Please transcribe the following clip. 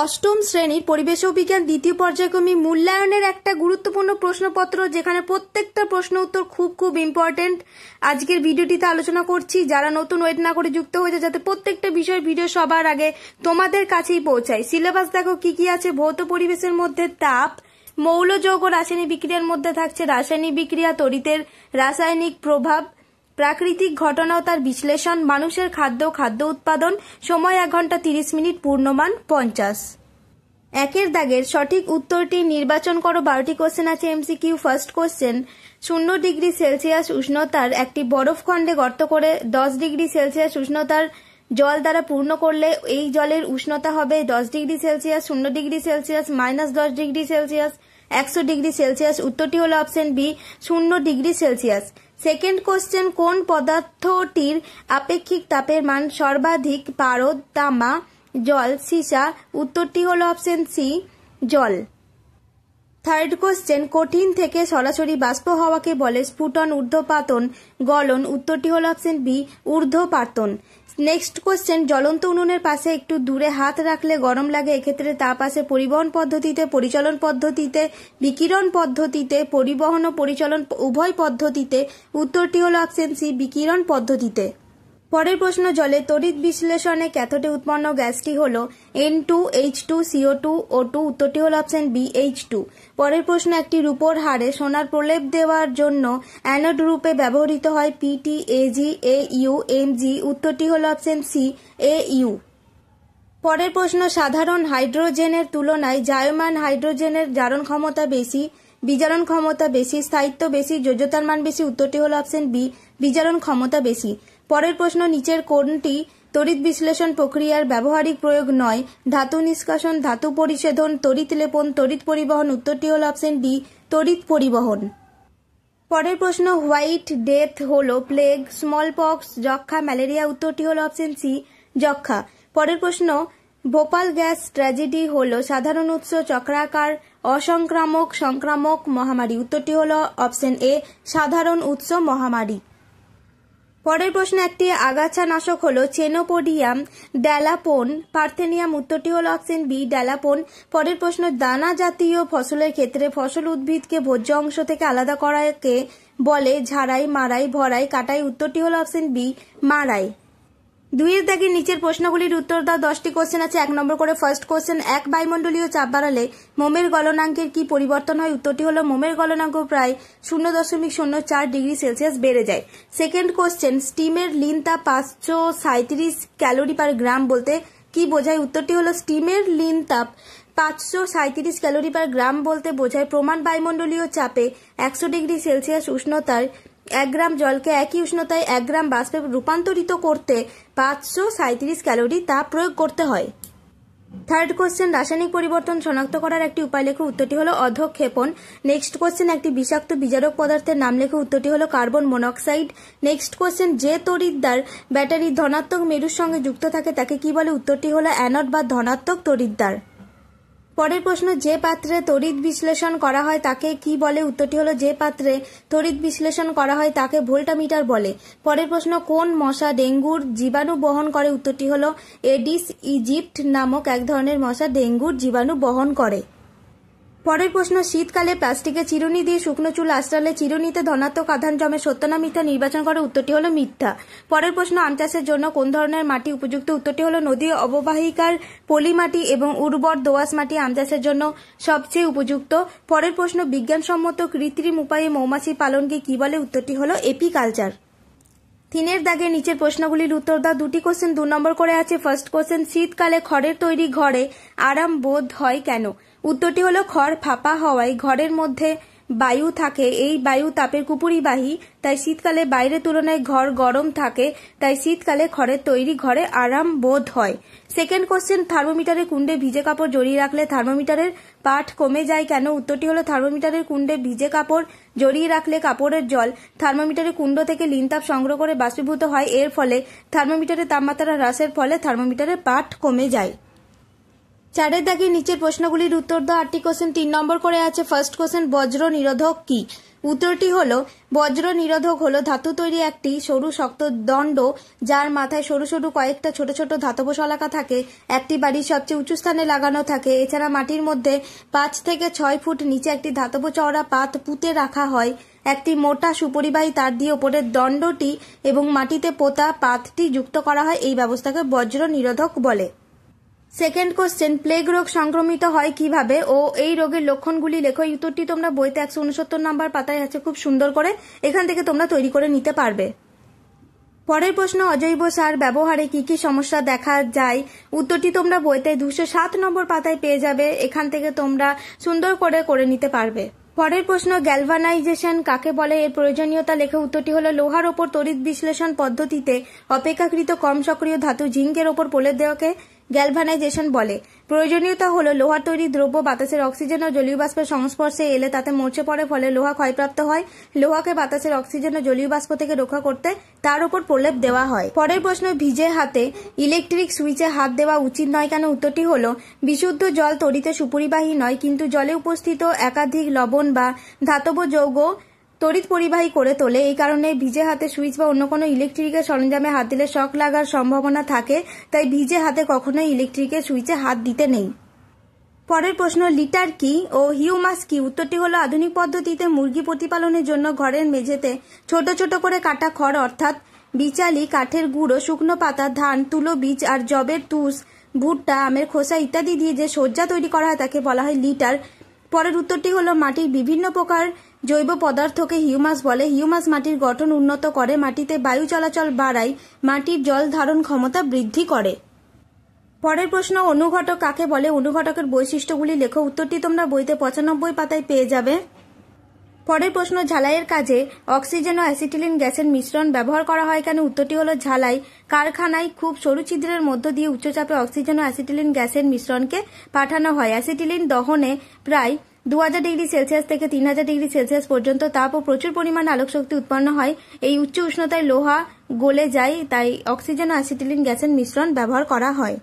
অষ্টম শ্রেণীর পরিবেশ ও বিজ্ঞান দ্বিতীয় পর্যায়ক্রমিক মূল্যায়নের একটা গুরুত্বপূর্ণ প্রশ্নপত্র, যেখানে প্রত্যেকটা প্রশ্ন উত্তর খুব ইম্পর্টেন্ট। আজকের ভিডিওটিতে আলোচনা করছি, যারা নতুন ওয়েট না করে যুক্ত হয়েছে, যাতে প্রত্যেকটা বিষয়ের ভিডিও সবার আগে তোমাদের কাছেই পৌঁছায়। সিলেবাস দেখো কি কি আছে। ভৌত পরিবেশের মধ্যে তাপ, মৌল যৌগ রাসায়নিক বিক্রিয়ার মধ্যে থাকছে রাসায়নিক বিক্রিয়া, তড়িতের রাসায়নিক প্রভাব, প্রাকৃতিক ঘটনা ও তার বিশ্লেষণ, মানুষের খাদ্য উৎপাদন, সময় 1 ঘন্টা 30 মিনিট, পূর্ণমান 50। একের দাগের সঠিক উত্তরটি নির্বাচন করো। 12টি কোশ্চেন আছে MCQ. First question, 0 degree Celsius উষ্ণতার একটি বরফখণ্ডে গর্ত করে 10 ডিগ্রি সেলসিয়াস উষ্ণতার জল দ্বারা পূর্ণ করলে এই জলের উষ্ণতা হবে 10 degree Celsius, 0 degree Celsius, -10 degree Celsius, 100 degree Celsius. উত্তরটি হলো option B, 0 degree Celsius. Second question, কোন পদার্থটির আপেক্ষিক তাপের মান সর্বাধিক? পারদ, তামা, জল, সীসা। উত্তরটি হলো অপশন সি, জল। থার্ড কোশ্চেন, কঠিন থেকে সরাসরি বাষ্প হওয়াকে বলে স্ফুটন, ঊর্ধ্বপাতন, গলন। উত্তরটি হলো অপশন বি, ঊর্ধ্বপাতন। নেক্সট কোশ্চেন, জ্বলন্ত উনুনের পাশে একটু দূরে হাত রাখলে গরম লাগে, এক্ষেত্রে তাপ আসে পরিবহন পদ্ধতিতে, পরিচালন পদ্ধতিতে, বিকিরণ পদ্ধতিতে, পরিবহন ও পরিচালন উভয় পদ্ধতিতে। উত্তরটি হলো অপশন সি, বিকিরণ পদ্ধতিতে। পরের প্রশ্ন, জলে তড়িৎ বিশ্লেষণে ক্যাথোডে উৎপন্ন গ্যাসটি হল N2H2CO2O2। উত্তরটি হল অপশন বি, H2। পরের প্রশ্ন, একটি রূপোর হাড়ে সোনার প্রলেপ দেওয়ার জন্য অ্যানোড রূপে ব্যবহৃত হয় PT, AG, AU, MG। উত্তরটি হল অপশন সি, AU। পরের প্রশ্ন, সাধারণ হাইড্রোজেনের তুলনায় জায়মান হাইড্রোজেনের জারণ ক্ষমতা বেশি, বিজারণ ক্ষমতা বেশি, স্থায়িত্ব বেশি, যোজ্যতার মান বেশি। উত্তরটি হলো অপশন বি, বিজারণ ক্ষমতা বেশি। পরের প্রশ্ন, নিচের কোনটি তড়িৎ বিশ্লেষণ প্রক্রিয়ার ব্যবহারিক প্রয়োগ নয়? ধাতু নিষ্কাশন, ধাতু পরিশোধন, তড়িৎ লেপন, তড়িৎ পরিবহন। উত্তরটি হলো অপশন ডি, তড়িৎ পরিবহন। পরের প্রশ্ন, হোয়াইট ডেথ হলো প্লেগ, স্মল পক্স, যক্ষা, ম্যালেরিয়া। উত্তরটি হলো অপশন সি, যক্ষা। পরের প্রশ্ন, ভোপাল গ্যাস ট্র্যাজেডি হলো সাধারণ উৎস, চক্রাকার, অসংক্রামক, সংক্রামক, মহামারী। উত্তরটি হলো অপশন এ, সাধারণ উৎস, মহামারী। পরের প্রশ্ন, একটি আগাছা নাশক হলো চেনোপোডিয়াম, ড্যালাপোন, পার্থেনিয়াম। উত্তরটি হলো অপশন বি, ড্যালাপোন। পরের প্রশ্ন, দানা জাতীয় ফসলের ক্ষেত্রে ফসল উদ্ভিদকে ভোজ্য অংশ থেকে আলাদা করাকে বলে ঝাড়াই, মাড়াই, ভরাই, কাটাই। উত্তরটি হলো অপশন বি, মাড়াই। 2 এর দাগের নিচের প্রশ্নগুলির উত্তর দাও। 10টি কোশ্চেন আছে, 1 নম্বর করে। ফার্স্ট কোশ্চেন, 1 বায়ুমণ্ডলীয় চাপ বাড়ালে মোমের গলনাঙ্কের কি পরিবর্তন হয়? উত্তরটি হলো মোমের গলনাঙ্ক প্রায় 0.04 ডিগ্রি সেলসিয়াস বেড়ে যায়। সেকেন্ড কোশ্চেন, স্টিমের লিন তাপ 537 ক্যালোরি পার গ্রাম বলতে কি বোঝায়? উত্তরটি হলো স্টিমের লিন তাপ 537 ক্যালোরি পার গ্রাম বলতে বোঝায় প্রমাণ বায়ুমণ্ডলীয় চাপে 100 ডিগ্রি সেলসিয়াস উষ্ণতায় 1 গ্রাম জলকে একই উষ্ণতায় 1 গ্রাম বাষ্পে রূপান্তরিত করতে 537 ক্যালোরি তাপ প্রয়োগ করতে হয়। থার্ড কোশ্চেন, রাসায়নিক পরিবর্তন শনাক্ত করার একটি উপায় লেখো। উত্তরটি হলো অধঃক্ষেপণ। নেক্সট কোশ্চেন, একটি বিষাক্ত বিজারক পদার্থের নাম লেখো। উত্তরটি হলো কার্বন মনোক্সাইড। নেক্সট কোশ্চেন, যে তড়িৎদ্বার ব্যাটারির ধনাত্মক মেরুর সঙ্গে যুক্ত থাকে তাকে কি বলে? উত্তরটি হলো অ্যানোড বা ধনাত্মক তড়িৎদ্বার। পরের প্রশ্ন, যে পাত্রে তড়িৎ বিশ্লেষণ করা হয় তাকে কি বলে? উত্তরটি হলো যে পাত্রে তড়িৎ বিশ্লেষণ করা হয় তাকে ভোল্টামিটার বলে। পরের প্রশ্ন, কোন মশা ডেঙ্গুর জীবাণু বহন করে? উত্তরটি হলো এডিস ইজিপ্ট নামক এক ধরনের মশা ডেঙ্গুর জীবাণু বহন করে। পরের প্রশ্ন, শীতকালে প্লাস্টিকের চিরুনি দিয়ে শুকনো চুল আঁচড়ালে চিরুনিতে ধনাত্মক আধান জমে, সত্য না মিথ্যা নির্বাচন করে। উত্তরটি হলো মিথ্যা। পরের প্রশ্ন, আম চাষের জন্য কোন ধরনের মাটি উপযুক্ত? উত্তরটি হলো নদী অববাহিকার পলি মাটি এবং উর্বর দোআঁশ মাটি আম চাষের জন্য সবচেয়ে উপযুক্ত। পরের প্রশ্ন, বিজ্ঞানসম্মত কৃত্রিম উপায়ে মৌমাছি পালনকে কি বলে? উত্তরটি হলো এপিকালচার। 3 এর দাগের নিচের প্রশ্নগুলির উত্তর দাও। 2টি কোশ্চেন 2 নম্বর করে আছে। ফার্স্ট কোশ্চেন, শীতকালে খড়ের তৈরি ঘরে আরাম বোধ হয় কেন? উত্তরটি হলো খড় ফাঁপা হওয়ায় ঘরের মধ্যে বায়ু থাকে, এই বায়ু তাপের কুপুরিবাহী, তাই শীতকালে বাইরের তুলনায় ঘর গরম থাকে, তাই শীতকালে খড়ের তৈরি ঘরে আরাম বোধ হয়। সেকেন্ড কোশ্চেন, থার্মোমিটারের কুণ্ডে ভিজে কাপড় জড়িয়ে রাখলে থার্মোমিটারের পাঠ কমে যায় কেন? উত্তরটি হলো থার্মোমিটারের কুণ্ডে ভিজে কাপড় জড়িয়ে রাখলে কাপড়ের জল থার্মোমিটারের কুণ্ড থেকে লিনতাপ সংগ্রহ করে বাষ্পীভূত হয়, এর ফলে থার্মোমিটারের তাপমাত্রা হ্রাসের ফলে থার্মোমিটারের পাঠ কমে যায়। চারের দাগের নিচের প্রশ্নগুলির উত্তর দাও। 8টি কোশ্চেন 3 নম্বর করে আছে। ফার্স্ট কোশ্চেন, বজ্র নিরোধক কি? উত্তরটি হলো বজ্র নিরোধক হলো ধাতু তৈরি একটি সরু শক্ত দণ্ড, যার মাথায় সরু সরু কয়েকটা ছোট ছোট ধাতব শলাকা থাকে, একটি বাড়ির সবচেয়ে উঁচু স্থানে লাগানো থাকে। এছাড়া মাটির মধ্যে 5 থেকে 6 ফুট নিচে একটি ধাতব চওড়া পাত পুঁতে রাখা হয়। একটি মোটা সুপরিবাহী তার দিয়ে ওপরের দণ্ডটি এবং মাটিতে পোতা পাতটি যুক্ত করা হয়। এই ব্যবস্থাকে বজ্র নিরোধক বলে। সেকেন্ড কোশ্চেন, প্লেগ রোগ সংক্রমিত হয় কিভাবে ও এই রোগের লক্ষণগুলি লেখো। এই উত্তরটি তোমরা বইতে 169 নম্বর পাতায় আছে, খুব সুন্দর করে এখান থেকে তোমরা তৈরি করে নিতে পারবে। পরের প্রশ্ন, অজৈব সার ব্যবহারে কি কি সমস্যা দেখা যায়? উত্তরটি তোমরা বইতে 207 নম্বর পাতায় পেয়ে যাবে, এখান থেকে তোমরা সুন্দর করে নিতে পারবে। পরের প্রশ্ন, গ্যালভানাইজেশন কাকে বলে? এর প্রয়োজনীয়তা লেখো। উত্তরটি হলো লোহার ওপর তড়িৎ বিশ্লেষণ পদ্ধতিতে অপেক্ষাকৃত কম সক্রিয় ধাতু জিঙ্কের ওপর প্রলেপ দেওয়াকে গ্যালভানাইজেশন বলে। প্রয়োজনীয়তা হলো লোহার তৈরি দ্রব্য বাতাসের অক্সিজেন ও জলীয় বাষ্পের সংস্পর্শে এলে তাতে মরচে পড়ে, ফলে লোহা ক্ষয়প্রাপ্ত হয়। লোহাকে বাতাসের অক্সিজেন ও জলীয় বাষ্প থেকে রক্ষা করতে তার উপর প্রলেপ দেওয়া হয়। পরের প্রশ্ন, ভিজে হাতে ইলেকট্রিক সুইচে হাত দেওয়া উচিত নয় কেন? উত্তরটি হলো বিশুদ্ধ জল তড়িতে সুপরিবাহী নয়, কিন্তু জলে উপস্থিত একাধিক লবণ বা ধাতব যৌগ তড়িৎ পরিবাহী করে তোলে। এই কারণে ভিজে হাতে সুইচ বা অন্য কোনো ইলেকট্রিকের সরঞ্জামে হাত দিলে শক লাগার সম্ভাবনা থাকে, তাই ভিজে হাতে কখনোই ইলেকট্রিকের সুইচে হাত দিতে নেই। পরের প্রশ্ন, লিটার কি ও হিউমাস কি? উত্তরটি হলো আধুনিক পদ্ধতিতে মুরগি প্রতিপালনের জন্য ঘরের মেঝেতে ছোট ছোট করে কাটা খড় অর্থাৎ বিচালি, কাঠের গুঁড়ো, শুকনো পাতা, ধান, তুলো বীজ আর জবের তুষ, ভুট্টা, আমের খোসা ইত্যাদি দিয়ে যে সজ্জা তৈরি করা হয় তাকে বলা হয় লিটার। পরের উত্তরটি হলো মাটির বিভিন্ন প্রকার জৈব পদার্থকে হিউমাস বলে। হিউমাস মাটির গঠন উন্নত করে, মাটিতে বায়ু চলাচল বাড়ায়, মাটির জল ধারণ ক্ষমতা বৃদ্ধি করে। পরের প্রশ্ন, অনুঘটক কাকে বলে? অনুঘটকের বৈশিষ্ট্যগুলি লেখো। উত্তরটি তোমরা বইতে 95 পাতায় পেয়ে যাবে। পরের প্রশ্ন, ঝালাইয়ের কাজে অক্সিজেন ও অ্যাসিটিলিন গ্যাসের মিশ্রণ ব্যবহার করা হয় কেন? উত্তরটি হলো ঝালাই কারখানায় খুব সরু ছিদ্রের মধ্য দিয়ে উচ্চচাপে অক্সিজেন ও অ্যাসিটিলিন গ্যাসের মিশ্রণকে পাঠানো হয়। অ্যাসিটিলিন দহনে প্রায় 2000 ডিগ্রি সেলসিয়াস থেকে 3000 ডিগ্রি সেলসিয়াস পর্যন্ত তাপ ও প্রচুর পরিমাণে আলোক শক্তি উৎপন্ন হয়। এই উচ্চ উষ্ণতায় লোহা গলে যায়, তাই অক্সিজেন ও অ্যাসিটিলিন গ্যাসের মিশ্রণ ব্যবহার করা হয়।